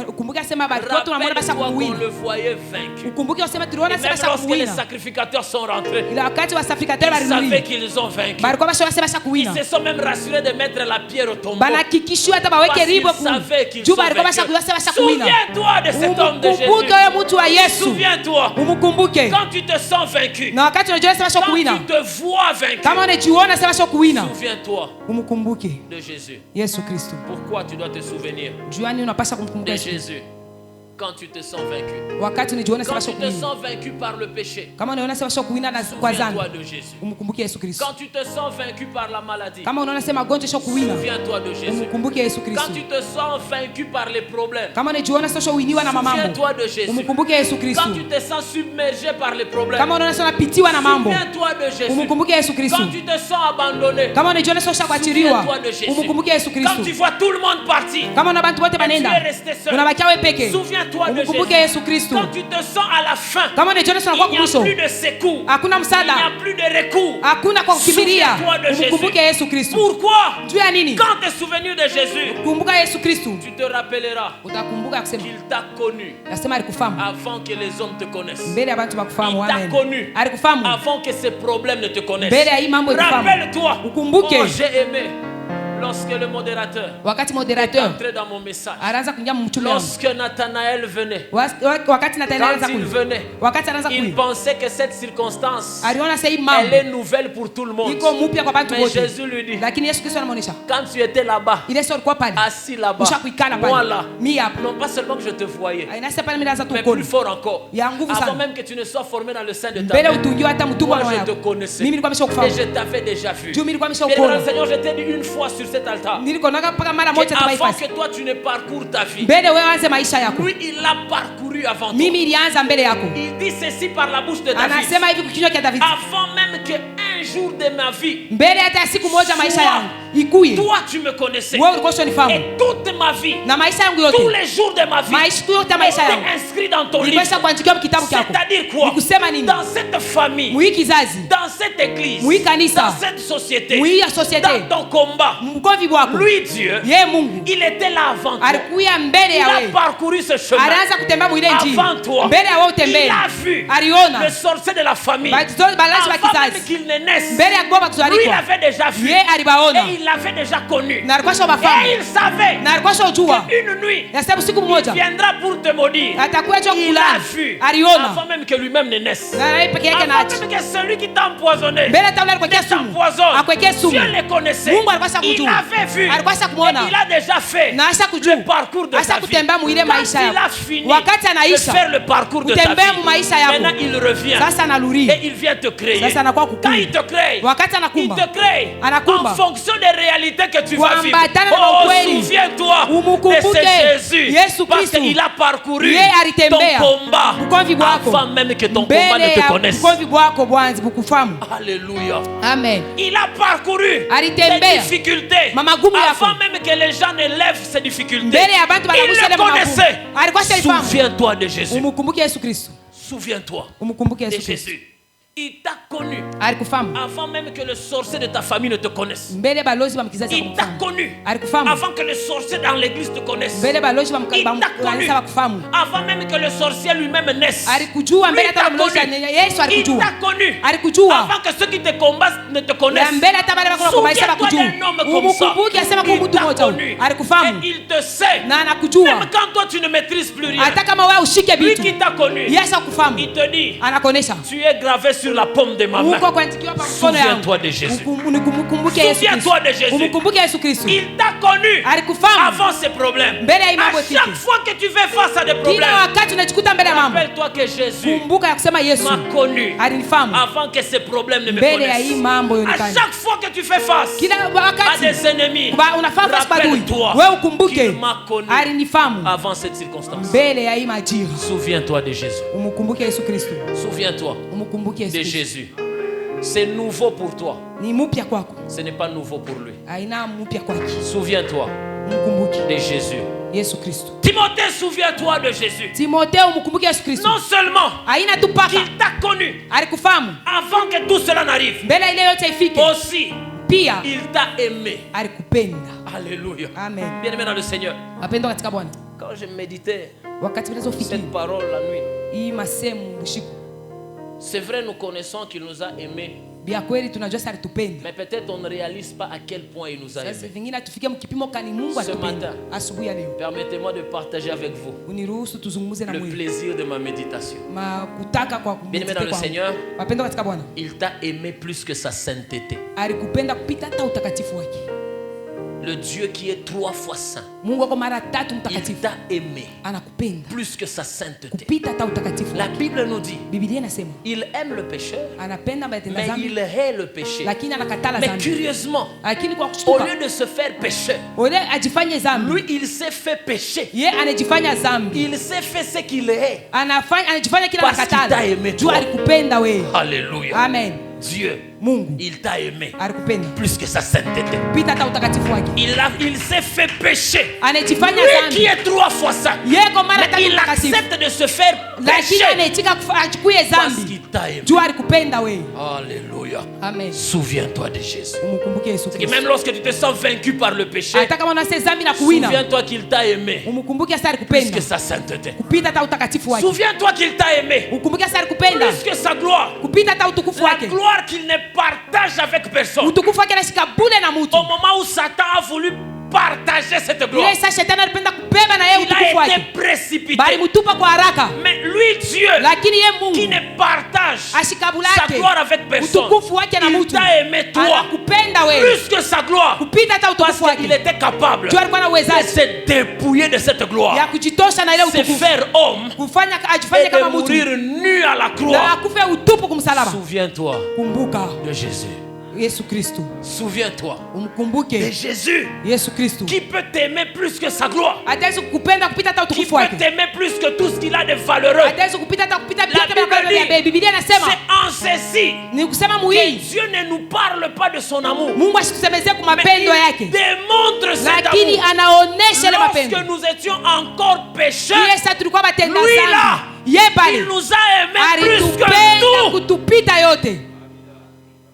Ukumbuke sema bali kwa tunamwona basha Rappelle-toi qu'on kuwina. le voyait vaincu. Ukumbuke useme tuliona Et sema même basha lorsque les kuwina. sacrificateurs sont rentrés, Ile wakati wasafikateri ils savaient walirudi. qu'ils ont vaincu. Bali kwa basha basha Ils kuwina. se sont même rassurés de mettre la pierre au tombeau. Banahakikishiwa hata baweke Parce qu'ils ribo savaient qu'ils juu sont bali kwa basha vainqueurs. basha kuwina. Souviens-toi de cet homme de Umkumbuke Jésus. wewe mtu wa Yesu. Souviens-toi. Umkumbuke. Quand tu te sens vaincu, Na wakati unajiona sema basha quand kuwina. tu te vois vaincu, Kama unajiona sema basha kuwina. souviens-toi Umkumbuke de Jésus. Yesu Kristo. Pourquoi tu dois te souvenir Juani unapaswa kumkumbuka de Yesu Kristo. Jésus quand tu te sens vaincu? Wakati unajiona sema Quand basha tu te kuwina. sens vaincu par le péché, Kama unaona sema basha kuwina na kwa dhambi. souviens-toi de Jésus. Umkumbuke Yesu Kristo. Quand tu te sens vaincu par la maladie, Kama unaona sema magonjwa sha kuwina. souviens-toi de Jésus. Umkumbuke Yesu Quand Kristo. tu te sens vaincu par les problèmes, Kama unajiona sasa uwiniwa na mamambo. souviens-toi de Jésus. Umkumbuke Yesu Kristo. Quand tu te sens submergé par les problèmes, Kama unaona sasa unapitiwa na mambo. souviens-toi de Jésus. Umkumbuke Yesu Kristo. Quand tu te sens abandonné, Kama unajiona sasa kuachiliwa. souviens-toi de Jésus. Umkumbuke Yesu Quand tu Kristo. vois tout le monde partir, Kama una bantu wote tu banenda. es resté seul, Unabakia wewe peke. souviens-toi de Umkumbuke Jésus. Yesu Kristo. Quand tu te sens à la fin, Kama unajiona sasa kwa il n'y a mwisho. plus de secours, Hakuna il n'y msaada. a plus de recours. Hakuna kwa kukimbilia. Souviens-toi de Umkumbuke Jésus. Yesu Kristo. Pourquoi? Juu ya nini? Quand tu es souvenu de Jésus, Kumbuka Yesu Kristo. tu te rappelleras Utakumbuka kusema. qu'il t'a connu Nasema alikufahamu. avant que les hommes te connaissent. Mbele ya bantu bakufahamu. Il t'a Amen. connu Alikufahamu. avant que ces problèmes ne te connaissent. Mbele ya hii mambo ikufahamu. Rappelle-toi, Ukumbuke. oh, j'ai aimé Lorsque le modérateur wakati est moderateur entré dans mon message, anaanza kuingia mchumba wangu, lorsque Nathanaël venait, wakati Nathanael quand anaanza il kuja, venait, wakati anaanza il kuja, pensait que cette circonstance, aliona sasa hii elle mambo est nouvelle pour tout le monde. iko mpya kwa watu Mais wote, Jésus lui dit, lakini Yesu Kristo anamuonesha quand tu étais là-bas, ile sio alikuwa pale assis là-bas, ushakuikala moi pale, là, mimi hapa, non pas seulement que je te voyais, inasa pale mimi naanza tu mais kuona plus fort encore, ya nguvu avant sana, même que tu ne sois formé dans le sein de ta mbele mère, utungiwa hata mtumwa moi na je te wao, connaissais mimi nilikuwa et nimeshakufahamu, je t'avais déjà vu. juu mimi nilikuwa Mais nimeshakuona, Seigneur, je t'ai dit une fois sur cet altar, nilikonaga mpaka mara moja tu avant maifasi, que toi tu ne parcours ta vie, mbele wewe anze maisha yako, lui il l'a parcouru avant toi. mimi ilianza mbele yako. Il dit ceci par la bouche de David. Anasema hivi kinywa cha David, Avant même que un jour de ma vie, mbele hata siku moja maisha Toi, yangu ikuye, toi tu me connaissais. wewe ulikuwa unifahamu, Et toute ma vie, na maisha yangu tous yote, les jours de ma vie, maisha yote maisha yangu étaient inscrits dans ton livre. nilipasha kuandikiwa kitabu chako. C'est-à-dire quoi? Ni kusema nini? Dans cette famille, Mwi kizazi, dans cette église, Mwi kanisa, dans cette société, mwi ya societe, dans ton combat, mkovi wako, lui Dieu, ye Mungu il était là avant toi. alikuya mbele Il ya a wewe, parcouru ce chemin. alianza kutembea mwile njia Avant toi, mbele ya wewe il utembee, a vu aliona le sorcier de la famille. balazi wa Avant même kizazi qu'il ne naisse, mbele ya kuomba lui il kuzalikwa, avait déjà vu. ye alibaona Et il l'avait déjà connu. na alikuwa Et shabafahamu il savait na alikuwa shajua qu'une nuit, ya sababu siku il moja viendra pour te maudire. atakuja cho Il a kulani, vu aliona avant même que lui-même ne naisse. na yeye peke yake na Avant achi même que celui qui t'a empoisonné mbele hata ule alikuwa sumu, t'empoisonne. akwekea sumu, Dieu le connaissait. Mungu alikuwa Il shakujua, avait vu. alikuwa Et shakumwona il a déjà fait na asha kujua, le parcours de asha sa vie. kutembea mwile Quand maisha il a yako, fini wakati de anaisha faire le parcours de sa kutembea mu vie, maisha yako, maintenant il revient sasa analuri, et il vient te créer. sasa anakuwa Quand kukumba, il te crée, wakati il anakumba te crée anakumba en fonction des réalités que tu vas vivre. kuambatana na Oh, ukweli, souviens-toi de umukumbuke ce Jésus, Yesu parce Kristo, qu'il a parcouru yeye alitembea ton combat ukomvi bwako avant même que ton combat ne mbele te ya connaisse. ukomvi bwako bwanzi bukufamu. Alléluia. Amen. Il a parcouru Alitembea les difficultés mamagumu yako avant même que les gens ne lèvent ces difficultés. mbele ya bantu Il banagusha le ile mamagumu, connaissait. alikuwa shalifahamu. Souviens-toi de Jésus. Umukumbuke Yesu Kristo, Souviens-toi umukumbuke de Yesu Kristo, Jésus. Il t'a connu alikufahamu avant même que le sorcier de ta famille ne te connaisse. mbele balozi ba mkizazi Il t'a bakufahamu, connu alikufahamu avant que le sorcier dans l'église te connaisse. mbele balozi ba Il t'a connu mkanisa bakufahamu, avant même que le sorcier lui-même naisse. alikujua Lui mbele t'a hata mlozi connu. Yesu Il alikujua, t'a connu alikujua avant que ceux qui te combattent ne te ya connaissent. mbele hata bale bakona kwa maisha Souviens-toi bakujua, d'un homme comme ça. umukumbuke asema kwa Il mtu t'a mmoja connu. huyu alikufahamu Et il te sait. na anakujua, Même quand toi tu ne maîtrises plus rien. hata kama wewe ushike Lui vitu qui t'a connu, Yesu akufahamu, il te dit, anakuonesha tu es gravé sur la paume de ma main. uko kuandikiwa pa mkono yangu. Souviens-toi de Jésus. Unikumbuke Yesu Kristo, Souviens-toi de Jésus. umukumbuke Yesu Kristo, Il t'a connu alikufahamu avant ces problèmes. mbele ya hii À mambo chaque tiki. fois que tu fais face à des Kila problèmes, wakati unajikuta mbele ya mambo, rappelle-toi que Jésus kumbuka ya kusema Yesu m'a connu alinifahamu avant que ces problèmes ne me mbele ya hii connaissent. mambo À yonekani. chaque fois que tu fais face Kila à wakati des ennemis, unafanya fasi padui, rappelle-toi wewe ukumbuke qu'il m'a connu alinifahamu avant cette circonstance. mbele ya hii majira. Souviens-toi de Jésus. Umukumbuke Yesu Kristo, Souviens-toi umukumbuke Yesu de Kristo. Jésus. C'est nouveau pour toi. Ni mupya kwako, Ce n'est pas nouveau pour lui. aina mupya kwake. Souviens-toi Umukumbuke de Jésus. Yesu Kristo. Timothée, souviens-toi de Jésus. Timotheo, umukumbuke Yesu Kristo, Non seulement aina tu paka qu'il t'a connu alikufahamu avant que tout cela n'arrive, mbele ile yote ifike, aussi pia il t'a aimé. alikupenda. Alléluia. Amen. Bien-aimé dans le Seigneur, Wapendwa katika Bwana, quand je méditais wakati cette vinazofikiri parole la nuit, hii masemu bushiku, c'est vrai, nous connaissons qu'il nous a aimés, bia kweli tunajua sasa alitupenda. mais peut-être on ne réalise pas à quel point il nous a Sasa aimés. vingine tufike mkipimo kani Mungu Ce alitupenda. matin. Asubuhi ya leo Permettez-moi de partager avec vous uniruhusu tuzungumze na le mwili plaisir de ma méditation. kutaka kwa Bien-aimé dans le kwangu. Seigneur, Wapendwa katika Bwana, il t'a aimé plus que sa sainteté. alikupenda kupita hata utakatifu wake. Le Dieu qui est 3 fois saint, Mungu wako mara tatu il mtakatifu, t'a aimé anakupenda plus que sa sainteté. kupita hata utakatifu La wake. Bible nous dit, Biblia inasema il aime le pécheur, anapenda batenda mais zambi, il hait le péché. lakini anakatala Mais zambi. curieusement, Lakini kwa au kushtuka, lieu de se faire pécheur, ole ajifanye zambi, lui il s'est fait pécher. ye anajifanya zambi, Il s'est fait ce qu'il est. anajifanya kila Parce qu'il anakatala t'a aimé, juu toi. alikupenda wewe. Alléluia. Amen. Dieu, Mungu il t'a aimé alikupenda plus que sa sainteté. kupita hata utakatifu wake, Il s'est fait pécher. anajifanya Lui qui zambi, est 3 fois saint, yeko mara mais tatu il mtakatifu, accepte de se faire lakini pécher anaitika achukue parce zambi qu'il t'a aimé. juu alikupenda wewe. Alléluia. Amen. Souviens-toi de Jésus. Umukumbuke Yesu Et Kristo, même lorsque tu te sens vaincu par le péché, hata kama unase zambi na kuwina, souviens-toi qu'il t'a aimé umukumbuke sasa plus alikupenda que sa sainteté. kupita hata utakatifu wake. Souviens-toi qu'il t'a aimé Ukumbuke sasa alikupenda plus que sa gloire. kupita hata utukufu La wake, gloire qu'il n'est partage avec personne. utukufu wake anashika bure na mtu. Au moment où Satan a voulu partager cette gloire, Ile saa shetani alipenda kubeba na yeye il utukufu a été wake, précipité. bali mtupa kwa haraka. Mais lui, Dieu, Lakini yeye qui Mungu ne partage ashikabula sa yake gloire avec personne, utukufu wake na il mtu, t'a aimé toi anakupenda wewe plus que sa gloire, kupita hata parce utukufu qu'il wake. était capable Jua alikuwa na de uwezaji se dépouiller de cette ya gloire, kujitosha na ile se utukufu, faire homme kufanya et ajifanye kama de mtu mourir nu à la na croix. akufe utupu kumsalaba. Souviens-toi Kumbuka de Jésus. Yesu Kristo, Souviens-toi de umkumbuke Jésus Yesu Kristo. qui peut t'aimer plus que sa gloire, Ataweza kukupenda kupita hata qui utukufu peut wake, t'aimer plus que tout ce qu'il a de valeureux. ataweza kupita hata kupita La Bible dit, Biblia inasema c'est en ceci ni kusema que muhii Dieu ne nous parle pas de son amour, Mungu asikusemezee kwa mais mapendo il yake, démontre cet lakini amour. anaonesha ile mapendo. Lorsque nous étions encore pécheurs, Ile sasa tulikuwa batenda lui là, dhambi, yeye il pale nous a aimés plus alitupenda que tout. kutupita yote.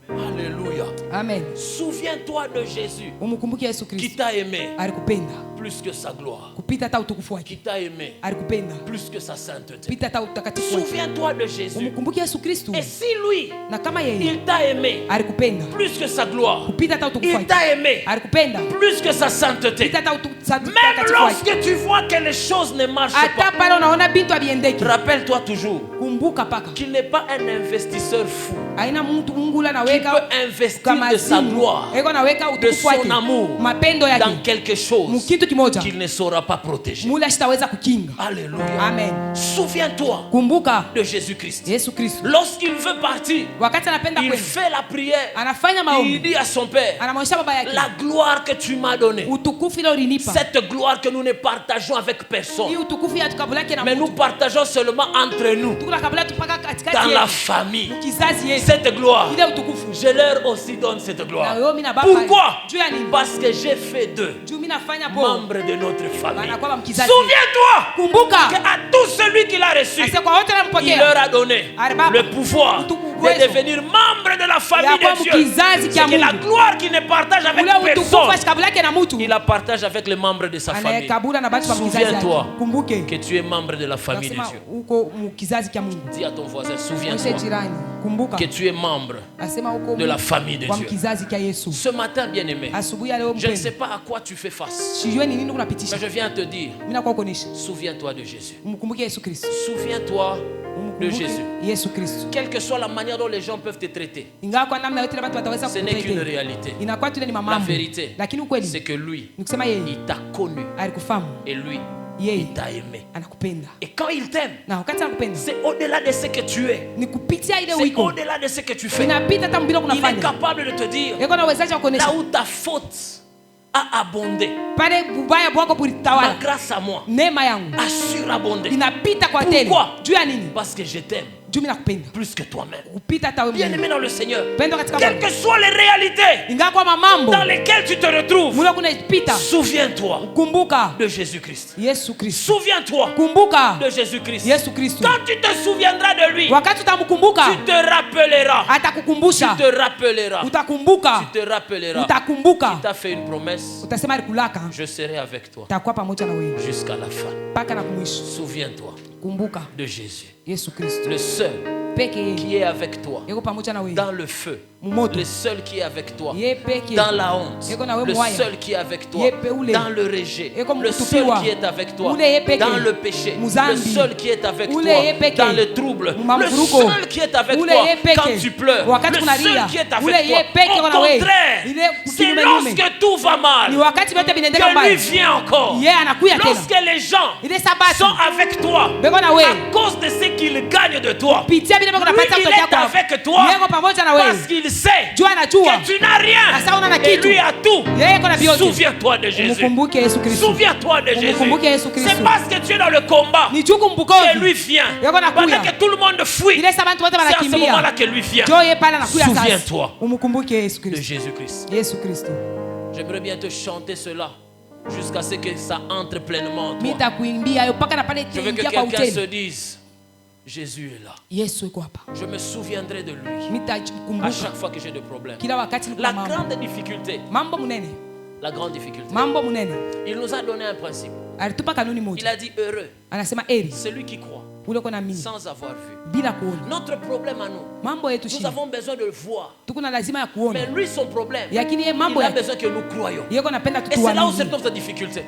Alléluia. Amen. Souviens-toi de Jésus Umkumbuke Yesu qui Kristo, t'a aimé alikupenda plus que sa gloire, kupita hata utukufu qui wake, t'a aimé alikupenda plus que sa sainteté. kupita hata utakatifu wake. Souviens-toi de Jésus. Umkumbuke Yesu Kristo, Et si lui, na kama yeye il t'a aimé alikupenda plus que sa gloire, kupita hata utukufu il wake, t'a aimé alikupenda plus que sa sainteté, kupita hata même utakatifu wake, lorsque tu vois que les choses ne marchent hata pas, pale unaona bintu abiendeki, rappelle-toi toujours kumbuka paka qu'il n'est pas un investisseur fou aina mtu Mungu la qui naweka peut investir kama de sa simu, gloire, eko naweka de utukufu son wake, amour mapendo dans yake quelque chose mukitu kimoja qu'il ne saura pas protéger. mula sitaweza kukinga. Alléluia. Amen. Souviens-toi Kumbuka de Jésus-Christ. Yesu Kristo, Lorsqu'il veut partir, wakati anapenda il kwenda fait la prière. anafanya Il maombi, dit à son Père, anamwonyesha baba yake la gloire que tu m'as donnée, utukufu ile ulinipa, cette gloire que nous ne partageons avec hii personne, utukufu ya tukabulake na mais nous mtu partageons seulement entre nous, tukula kabla tupaka katikati dans la yetu famille. kizazi yetu, Cette gloire, ile utukufu je leur aussi donne cette na gloire. wewe mimi na baba. Pourquoi? Juu ya nini? Parce que j'ai fait d'eux Juu mimi nafanya po membres de notre famille. wanakuwa mkizazi. Souviens-toi Kumbuka qu'à tout celui qui l'a reçu, ase kwa wote il nampokea leur a donné le pouvoir de devenir membre de la famille de Dieu. C'est que la gloire qu'il ne partage avec ule utukufu personne, ashikabulake na mtu il la partage avec les membres de sa famille. anayekabula na batu wa kizazi yake. Souviens-toi Kumbuke que tu es membre de la famille de nasema Dieu. uko mkizazi kya Mungu. Dis à ton voisin, Mwishe souviens-toi jirani, kumbuka que tu es membre nasema uko de la famille de kwa Dieu. mkizazi kya Yesu. Ce matin, bien-aimé, Asubuhi ya leo je ne sais mpendwa, pas à quoi tu fais face, sijue ni nini mais unapitisha, je viens te dire, mimi nakuwa kuonesha. souviens-toi de Jésus. Umkumbuke Yesu Kristo, Souviens-toi de umkumbuke Jésus. Yesu Kristo. Quelle que soit la manière dont les gens peuvent te traiter, Ingawa kwa namna yote watu wataweza ce n'est qu'une kukutetea, réalité. inakuwa tu ni La mamambo, vérité, lakini c'est ukweli que lui, ni kusema yeye il t'a connu alikufahamu, et lui, yeye il t'a aimé. anakupenda, Et quand il t'aime, na wakati anakupenda c'est au-delà de ce que tu es. ni kupitia ile C'est wiko au-delà de ce que tu fais. inapita hata mbilo Il est kunafanya, capable de te dire yeko na uwezaji wa kuonesha là où ta faute a abondé, pale bubaya bwako ma bulitawala, grâce à moi neema yangu a surabondé. inapita kwa tele. Pourquoi? Juu ya nini? Parce que je t'aime Juu mimi nakupenda plus que toi-même. kupita hata wewe Bien-aimé mwenyewe. dans le Seigneur, Pendo katika quelles Bwana, que soient les réalités ingawa kwa mamambo dans lesquelles tu te retrouves, mule kunapita, souviens-toi kumbuka de Jésus-Christ. Yesu Kristo, Souviens-toi kumbuka de Jésus-Christ. Yesu Kristo. Quand tu te souviendras de lui, Wakati utamkumbuka tu te rappelleras. Tu atakukumbusha, te rappelleras. utakumbuka, Tu te rappelleras. utakumbuka, Il t'a fait une promesse. utasema alikulaka, Je serai avec toi takuwa pamoja na wewe jusqu'à la fin. mpaka na kumwisho. Souviens-toi Kumbuka de Jésus, Yesu Kristo le seul peke yeye qui est avec toi yeko pamoja na wewe dans le feu, mumoto, le seul qui est avec toi yeye peke dans la honte, Yeko na we le mwaya. seul qui est avec toi Yepe ule. dans le rejet, Yeko le seul mtupiwa. qui est avec toi Ule ye peke. dans le péché, le Muzambi. seul qui est avec Ule toi ye peke. dans le trouble, le Mumamvuruko. seul qui est avec Ule toi ye peke. quand tu pleures, Wakati le kunalia. seul qui est Ule avec ye toi. peke Au wana we. contraire, Ile c'est kinyume nyume. lorsque tout va mal ni wakati vyote vinaendeka que lui mbaya, vient encore. yeye anakuya tena. Lorsque les gens Ile sabati sont avec toi beko na wewe à cause de ce qu'ils gagnent de toi, pitia vile beko lui napata il kutoka est kwako, avec toi yeko pamoja na parce wewe, qu'il sait jua anajua que tu n'as rien Asa una na et kitu. lui a tout. yeye iko na vyote. Souviens-toi de Jésus. Umkumbuke Yesu Kristo, Souviens-toi de Jésus. Umkumbuke Yesu Kristo. C'est parce que tu es dans le combat ni juu que kumbukozi lui vient. Yeko na Pendant kuya. que tout le monde fuit, ile sabantu wote c'est à ce moment-là wanakimbia, que lui vient. jo yeye pale anakuya sasa. Souviens-toi Umkumbuke Yesu de Kristo, Jésus-Christ. Yesu Kristo. J'aimerais bien te chanter cela jusqu'à ce que ça entre pleinement en Mimi toi. nitakuimbia yo paka na pale Je veux que tengia kwa quelqu'un se uteni. dise, Jésus est là. Yesu yuko hapa, Je me souviendrai de lui mimi à nitakumbuka chaque fois que j'ai des problèmes. kila wakati niko La na mambo grande difficulté, mambo munene, la grande difficulté. Il Il nous a donné un principe. alitupa kanuni Il moja, a dit heureux anasema eri celui qui croit ule uko naamini sans avoir vu. bila kuona. Notre problème à nous, Mambo yetu nous shida. avons besoin de le voir. Tuko na lazima ya kuona. Mais lui, son problème, Lakini yeye il mambo a yake besoin que nous croyions. yeye anapenda Et c'est là où se tutuamini. trouve ta difficulté.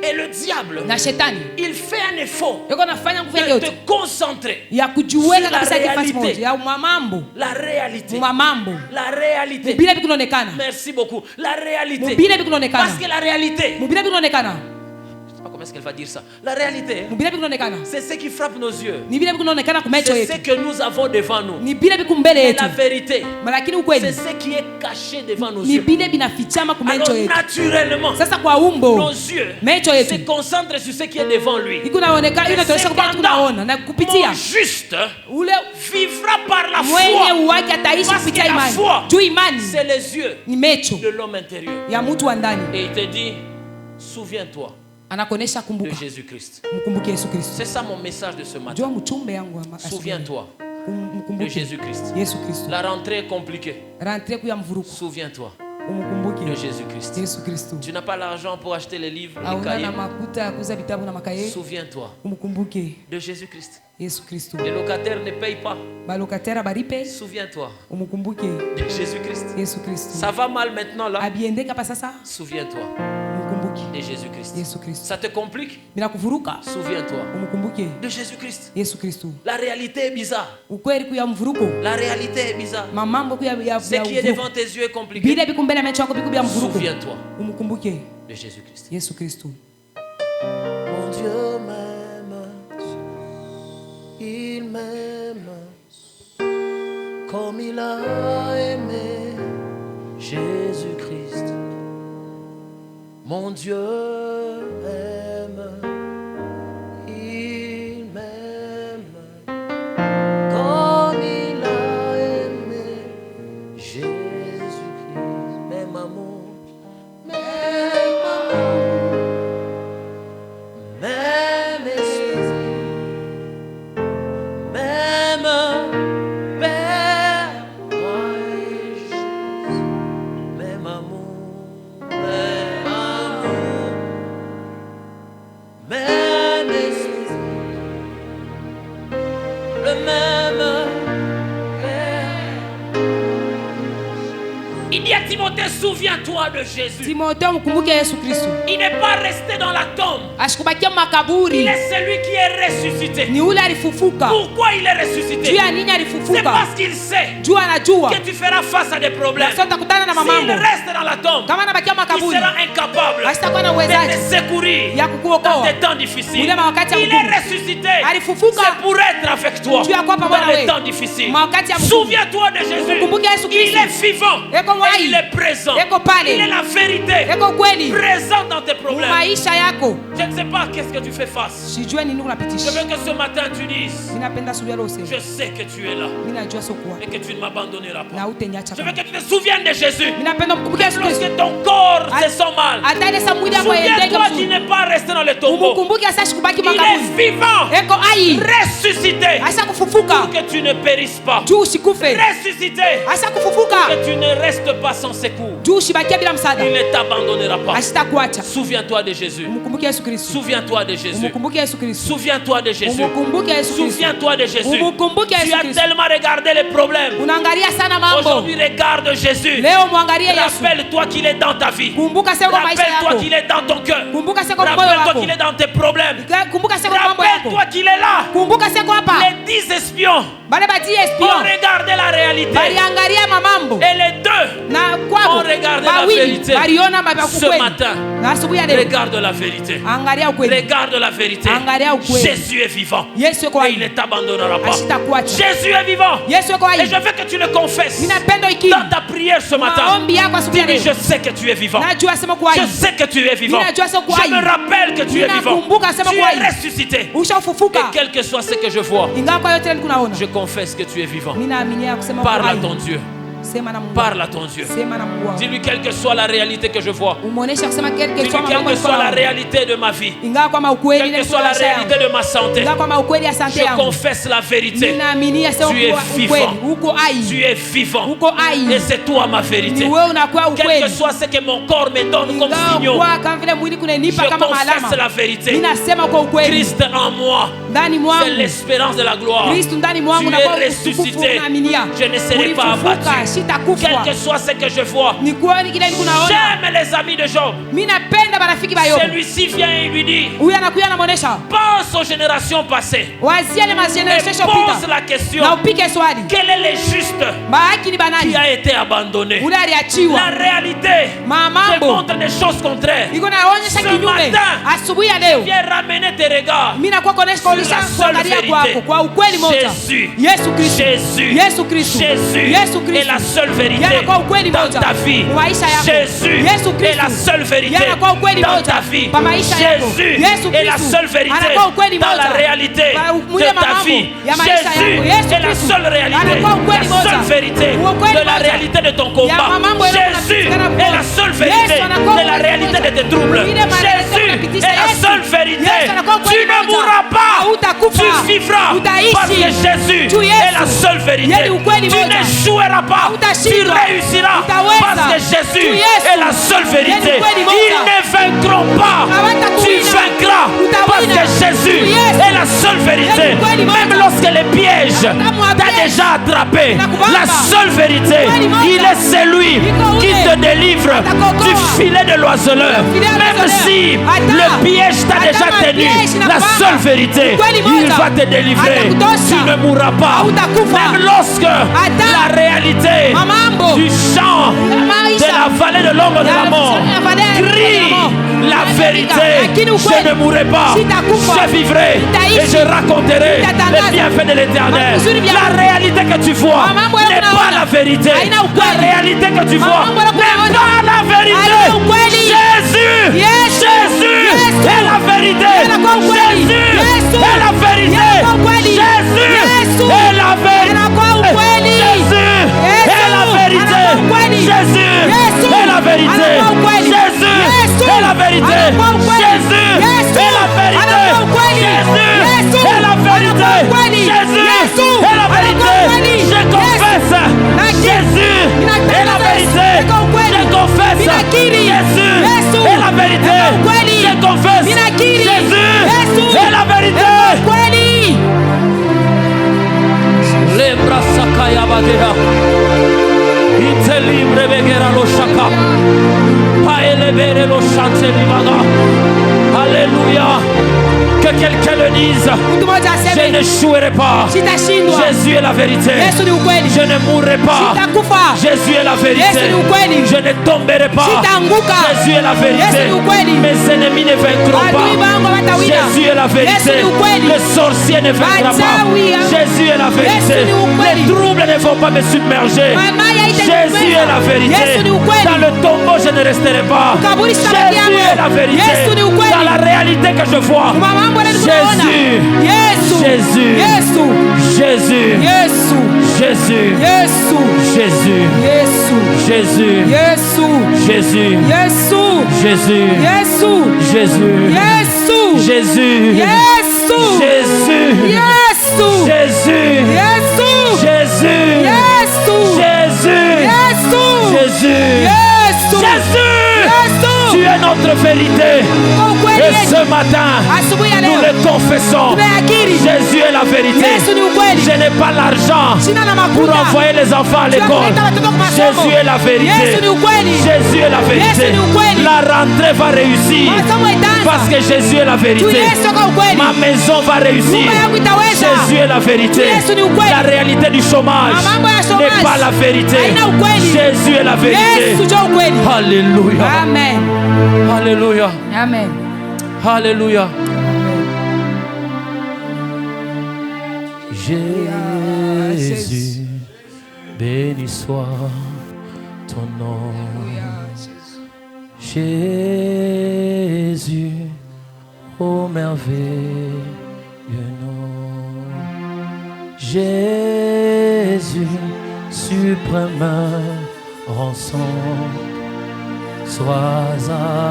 Et le diable, Na shetani il fait un effort yeye anafanya nguvu yake de yote te concentrer ya kujiweka sur la kabisa kifasi réalité. moja ya mambo. La réalité. Mambo. La réalité. Bila bikunaonekana. Merci beaucoup. La réalité. Bila bikunaonekana. Parce que la réalité, Bila bikunaonekana. je sais pas comment est-ce qu'elle va dire ça. La réalité, Bila bikunaonekana. c'est ce qui frappe nos yeux. Ni bila bikunaonekana kwa macho C'est ce yetu. que nous avons devant nous. Ni bila bikumbele Et yetu. la vérité, Lakini c'est ukweli ce qui est caché devant nos ni yeux. bila binafichama kwa Alors macho yetu. naturellement, Sasa kwa umbo nos yeux macho se yetu concentrent sur ce qui est devant lui. ikunaonekana inatuonyesha kwamba tunaona na kupitia Mon juste ule vivra par la mwenye foi. wake ataishi Parce kupitia que la imani. foi, Juu imani c'est les yeux ni mecho de l'homme intérieur. ya mtu wa ndani. Et il te dit, souviens-toi Anakuonesha de kumbuka, Jésus-Christ. mkumbuke Yesu Kristo. C'est ça mon message de ce matin. Jua mchumbe yangu wa asubuhi. Souviens-toi de Mkumbuke Jésus-Christ. Yesu Kristo. La rentrée est compliquée. Rentre kuya mvuruko. Souviens-toi Umkumbuke de Jésus-Christ. Yesu Kristo. Tu n'as pas l'argent pour acheter les livres, les Hauna cahiers. na makuta ya kuuza vitabu na makaye. Souviens-toi Umkumbuke de Jésus-Christ. Yesu Kristo. Les locataires ne payent pas. Balokatera baripe. Souviens-toi Umkumbuke de Jésus-Christ. Yesu Kristo. Ça va mal maintenant là. Abiende kapa sasa. Souviens-toi Umkumbuke de Jésus-Christ. Yesu Kristo. Ça te complique? Bila kuvuruka. Souviens-toi Umkumbuke de Jésus-Christ. Yesu Kristo. La réalité est bizarre. Ukweli kuya mvuruko. La réalité est bizarre. Mamambo kuya ya Ce qui est devant tes yeux est compliqué. bila bikumbele macho yako bikubya mvuruko. Souviens-toi Umkumbuke de Jésus-Christ. Yesu Kristo. Mon Dieu m'aime, il m'aime comme il a aimé Jésus-Christ. Mon Dieu m'aime, il m'aime comme il a aimé Jésus-Christ. Même amour, même esprit, même Père, même amour, même esprit, le même Père. Il dit à Timothée, souviens-toi de Jésus. Timotheo mkumbuke Yesu Kristo. Il n'est pas resté dans la tombe. Ashikubakia Il makaburi. est celui qui est ressuscité. Ni ule alifufuka. Pourquoi il est ressuscité? Juu ya nini C'est alifufuka? parce qu'il sait Juu anajua. que tu feras face à des problèmes. Sasa utakutana na S'il mamambo. reste dans la tombe, Kama anabakia il makaburi. sera incapable Asitakuwa na de uwezaji te secourir ya dans kukuokoa. des temps difficiles. Ule wakati ya Il mgumu. est ressuscité. Alifufuka. C'est pour être avec toi Juu ya kuwa pamoja dans na les wewe. temps difficiles. Wakati ya mgumu. Souviens-toi de Jésus. Mkumbuke Yesu Il Kristo. est vivant. Eko Et mwai. il est présent. Eko pale. Il est la vérité. Eko kweli. Présent dans tes problèmes. Maisha yako. Je ne sais pas qu'est-ce que tu fais face. Sijue nini Je unapitisha. veux que ce matin tu dises, Mimi napenda subia leo useme. je sais que tu es là Mimi najua sio kuwa. et que tu ne m'abandonneras Na pas. uteniacha. Je veux que tu te souviennes de Jésus. Mimi napenda mkumbuke Yesu Kristo. Lorsque ton corps se sent mal, Hata ile saa mwili yako iendeke souviens-toi qu'il mzuri. n'est pas resté dans le tombeau. Umkumbuke asa shikubaki Il est makaburi. vivant, Eko ai. ressuscité, Asa kufufuka. pour que tu ne périsses pas. Juu usikufe. Ressuscité, Asa kufufuka. que tu ne restes pas sans secours. Juu usibakie bila msaada. Il ne t'abandonnera pas. Asitakuacha. Souviens-toi de Jésus. Umkumbuke Yesu Kristo. Souviens-toi de Jésus. Umkumbuke Yesu Kristo. Souviens-toi de Jésus. Umkumbuke Yesu Kristo. Souviens-toi de Jésus. Umkumbuke Tu Yesu as Kristo. tellement regardé les problèmes. Unaangalia sana mambo. Aujourd'hui, regarde Jésus. Leo muangalie Yesu. Rappelle-toi qu'il est dans ta vie. Kumbuka sema maisha Rappelle-toi yako. qu'il est dans ton cœur. Kumbuka sema moyo Rappelle-toi wako. qu'il est dans tes problèmes. Kumbuka sema mambo yako. Rappelle-toi qu'il est là. Kumbuka sema hapa. Les 10 espions Bale bati ont espion. regardé la réalité. Baliangalia mamambo. Et les deux Na ont kwabo. regardé la Bawili vérité. baliona mambo Ce kweli. matin, Na asubuhi ya leo. regarde la vérité. Angalia ukweli. Regarde la vérité. Angalia ukweli. Jésus est vivant. Yesu yuko Et il ne hai. t'abandonnera pas. Asitakuacha. Jésus est vivant. Yesu yuko Et hai. je veux que tu le confesses Ninapenda ikiri. dans ta prière ce matin. Maombi yako asubuhi ya Dis, leo. je sais que tu es vivant. Najua sema kwa Je hai. sais que tu es vivant. Ninajua sema kwa Je me hai. rappelle que tu es vivant. Ninakumbuka sema Tu kwa es hai. ressuscité. Ushafufuka. Et quel que soit ce que je vois, Ingawa kwa yote nikunaona. je confesse que tu es vivant. Ninaaminia kusema kwa Parle à hai. ton Dieu. Sema na Mungu. Parle à ton Dieu. Sema na Mungu. Dis-lui quelle que soit la réalité que je vois. Umuonesha kusema quelque Dis-lui soit quelle mambo que soit la niko. réalité de ma vie. Ingawa kwa ukweli Quelle ile que soit la réalité de ma santé. Ingawa kwa ukweli ya sante Je yangu. confesse la vérité. Ninaaminia sema Tu es ukweli. vivant. Uko hai. Tu es vivant. Uko hai. Et c'est toi ma Ni vérité. wewe unakuwa Quel ukweli. que soit ce que mon corps me donne comme Ingawa signaux, kwa kama vile mwili je kunanipa kama confesse alama. la vérité. Ninasema kwa ukweli. Christ en moi ndani C'est mwangu. l'espérance de la gloire. Kristo ndani Tu mwangu na kwa es utukufu ressuscité. unaaminia. Je ne serai pas abattu. Sitakufa. Quel que soit ce que je vois. Ni kuoni kile nikunaona. J'aime les amis de Job. Mimi napenda marafiki ba Yobu. Celui-ci vient et lui dit, Huyu anakuja anamuonesha. pense aux générations passées. Wazia le Et mageneration pose pita. la question, Na upike swali. quel est le juste Bahaki ni qui banani? a été abandonné? Ule aliachiwa. La réalité te Mambo. montre des choses contraires. Iko naonyesha Ce kinyume. matin, Asubuhi ya leo. Viens ramener tes regards Mimi nakuwa kuonesha sur kuonesha la seule kuangalia kwako vérité. kwa ukweli moja. Jésus. Yesu Kristo. Jésus. Yesu Kristo. Jésus Yesu est Kristo. la seule vérité Yanakuwa ukweli dans moja. ta vie. Maisha yako. Jésus Yesu est Kristo. la seule vérité Yanakuwa ukweli dans moja. ta vie. Pa maisha yako. Jésus Yesu est la Kristo. seule vérité Anakuwa ukweli dans la moja. réalité Pa de mule ta mamambo vie. ya maisha yako. Jésus Yesu est la Kristo. seule réalité, Anakuwa ukweli la moja. seule vérité Ukweli de la moja. réalité de ton Ya combat. mamambo yale Jésus unapitikana est la seule vérité Yesu anakuwa de la ukweli réalité moja. de tes troubles. Ile maneno Jésus unapitisha est la Yesu. seule vérité. Yesu anakuwa Tu ukweli ne moja. mourras pas, Hautakufa. tu vivras Utaishi. parce que Jésus Tu Yesu. est la seule vérité. Yeye ni ukweli Tu moja. n'échoueras pas, tu Hautashindwa. réussiras Utaweza. parce que Jésus Tu Yesu. est la seule vérité. Yeye ni ukweli moja. Ils ne vaincront pas, tu Hawatakuwina. vaincras Utawina. parce que Jésus Tu Yesu. est la seule vérité. Yeye ni ukweli moja. Même lorsque les pièges Hata t'ont déjà attrapé, Nakubamba. la seule vérité, Ukweli moja. il est celui Iko qui ule. te délivre Atakuokoa. du filet de l'oiseleur. Filet de Même l'oiseleur. si Hata. le piège t'a Hata déjà tenu, mapiège la inakuwanga. seule vérité, Ukweli il moja. va te délivrer. Atakutosha. Tu ne mourras pas. Hautakufa. Même lorsque Hata. la réalité Mamambo. du champ Maisha. de la vallée de l'ombre de la mort La vallée de crie la mort. la vérité, Lakini ukweli. je ne mourrai pas, Sitakufa. je vivrai Nitaishi. et je raconterai Nitatangaza. les bienfaits de l'éternel. Mazuri vya La Mungu. réalité que tu vois Mambo n'est yako pas unaona. la vérité. Haina La ukweli. réalité que tu vois Mambo yako n'est unaona. pas la vérité. Haina ukweli. Jésus, Yesu. Jésus Yesu. est la vérité. Yanakuwa ukweli. Jésus Yesu. est la vérité. Yanakuwa ukweli. Jésus Yesu. est la vérité. Yanakuwa ukweli. Jésus Yesu. est la vérité. Yanakuwa ukweli. Jésus Yesu. est la vérité. Yanakuwa ukweli. Jésus Yesu. est la vérité. Yanakuwa ukweli. Jésus Yesu. est la vérité. Yanakuwa ukweli. Jésus Yesu. est la vérité. Yanakuwa ukweli. Jésus Yesu. est la vérité. Yanakuwa ukweli. Je confesse. Nakiri. Jésus Ninatangaza est la vérité. Yesu. Ukweli. Je confesse. Ninakiri. Jésus Yesu. est la vérité. Yanakuwa ukweli. Je confesse. Ninakiri. Jésus Yesu. est la vérité. Yanakuwa ukweli. Lembra sakaya badera. Ite libre begera lo shaka. Paele bere lo chante libaga. Alléluia. Que quelqu'un le dise. Mtu mmoja Je aseme n'échouerai pas. sitashindwa. Jésus est la vérité. Yesu ni ukweli. Je ne mourrai pas. Sitakufa. Jésus est la Yesu vérité. ni ukweli. Je ne tomberai pas. Sitaanguka. Jésus est la vérité. Yesu ni ukweli. Mes ennemis ne vaincront Adui pas. bangu watawina. Jésus est la Yesu vérité. ni ukweli. Le sorcier ne vaincra pas. Wachawi, Jésus est la vérité. Yesu ni ukweli. Les troubles ne vont pas me submerger. Mama yaita Jésus est la vérité. Yesu ni ukweli. Dans le tombeau, je ne resterai pas. Kaburi sitabaki Jésus hapo. est la vérité. Yesu ni ukweli. Dans la réalité que je vois. Kwa mambo yanayoona. Yesu. Jésus. Yesu. Jésus. Yesu. Jésus. Yesu. Jésus. Yesu. Jésus. Yesu. Jésus. Yesu. Jésus. Yesu. Jésus. Yesu. Jésus. Yesu. Jésus. Yesu. Jésus. Yesu. Jésus. Yesu. Jésus. Yesu. Jésus. Yesu. Jésus. Yesu. Tu es notre vérité. Kwa ukweli Et Yesu. ce matin, Asubuhi ya nous leo le confessons. tumeakiri Jésus est la vérité. Yesu ni ukweli. Je n'ai pas l'argent Sina na pour makuta. envoyer les enfants à l'école. Tunapeleka watoto kwa masomo. Jésus est la vérité. Yesu ni ukweli. Jésus est la vérité. Yesu ni ukweli. La rentrée va réussir Masomo itaanza. parce que Jésus est la Tu vérité. Yesu kwa ukweli. Ma maison va réussir. Nyumba yangu itaweza. Jésus est la vérité. Tu Yesu ni ukweli. La réalité du chômage Mambo ya chômage n'est pas la vérité. haina ukweli. Jésus est la vérité. Yesu ndio ukweli. Alléluia. Amen. Alléluia. Amen. Alléluia. Jésus, béni soit ton nom. Jésus, ô merveilleux nom. Jésus, suprême rançon, sois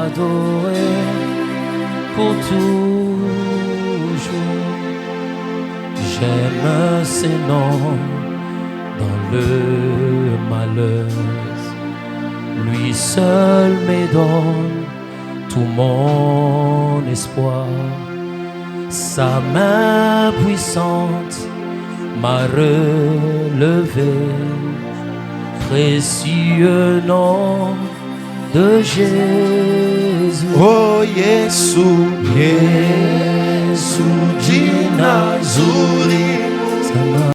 adoré pour toujours. J'aime ces noms dans le malheur. Lui seul me donne tout mon espoir. Sa main puissante m'a relevé. Précieux nom de Jésus. Oh Yesu, Yesu jina zuri.